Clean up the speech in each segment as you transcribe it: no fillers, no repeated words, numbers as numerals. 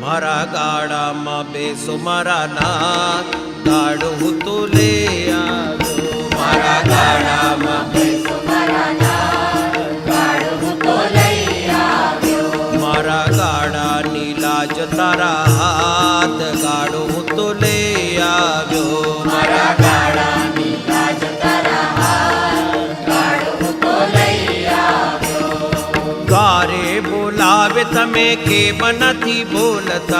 મારા ગાડામાં બેસો મારા નાથ, ગાડું તો લે આવ્યો. મારા ગાડામાં બેસો મારા નાથ, ગાડું તો લઈ આવ્યો. મારા ગાડાની લાજ તારા હાથ, ગાડું તો લે આવ્યો. મારા ગાડાની લાજ તારા હાથ, ગાડું તો લઈ આવ્યો. ગારે બોલાવે તમે કેમ નથી બોલતા,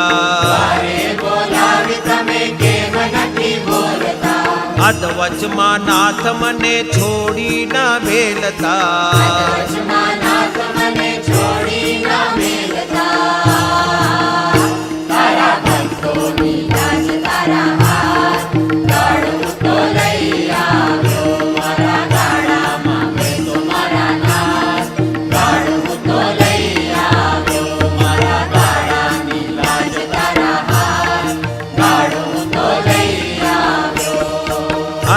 ગારે બોલાવે તમે કેમ નથી બોલતા. અધવચમાં નાથ મને છોડી ન ભેલતા. અધવચમાં નાથ મને છોડી ન મેલતા. તારા ભક્તોની લાજ તારા હાથ, ગાડું તો લઈ આવ્યો. મારા ગાડામાં બેસો મારા નાથ, ગાડું તો લઈ આવ્યો. મારા ગાડાની લાજ તારા હાથ, ગાડું તો લઈ આવ્યો.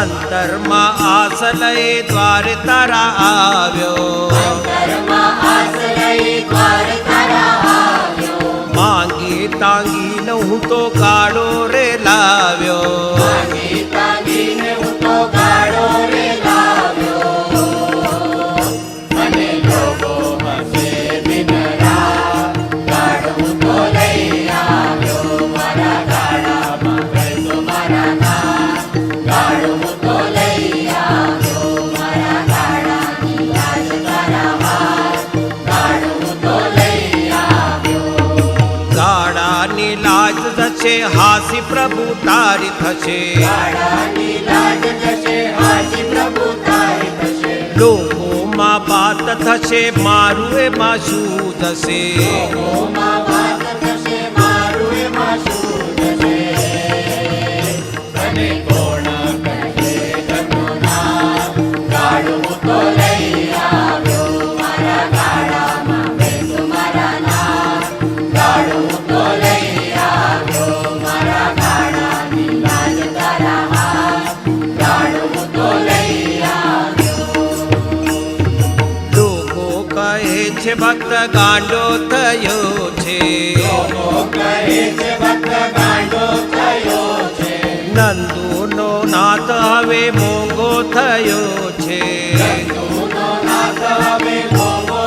અંતરમાં આસ લઈ દ્વાર તારા આવ્યો. અંતરમાં આસ લઈ દ્વાર તારા આવ્યો. માંગી તાંગીને હું તો ગાડો રે લાવ્યો. માંગી તાંગીને હું તો ગાડો રે લાવ્યો. મને લોકો હસે દિન રાત, ગાડું તો લઈ આવ્યો. મારા ગાડામાં બેસો મારા નાથ, ગાડું તો લઈ આવ્યો. મારા ગાડાની લાજ તારા હાથ, ગાડું તો લઈ આવ્યો. ગાડાની લાજ થશે, હાસી પ્રભુ તારી થશે. ગાડાની લાજ થશે, હાજી પ્રભુ તારી થશે. લોકોમાં વાત થશે, મારું એમાં શું થશે. લોકોમાં વાત થશે, મારું એમાં શું થશે. તને કોણ કહે જગનો નાથ, ગાડું તો લઈ આવ્યો. મારા ગાડામાં બેસો મારા નાથ, ગાડું તો લઈ આવ્યો. મારા ગાડાની લાજ તારા હાથ, ગાડું તો લઈ આવ્યો. લોકો કહે છે ભક્ત ગાંડો થયો છે. લોકો કહે છે ભક્ત ગાંડો થયો છે. નંદુનો નાથ હવે મોંઘો થયો છે. નંદુનો નાથ હવે મોંઘો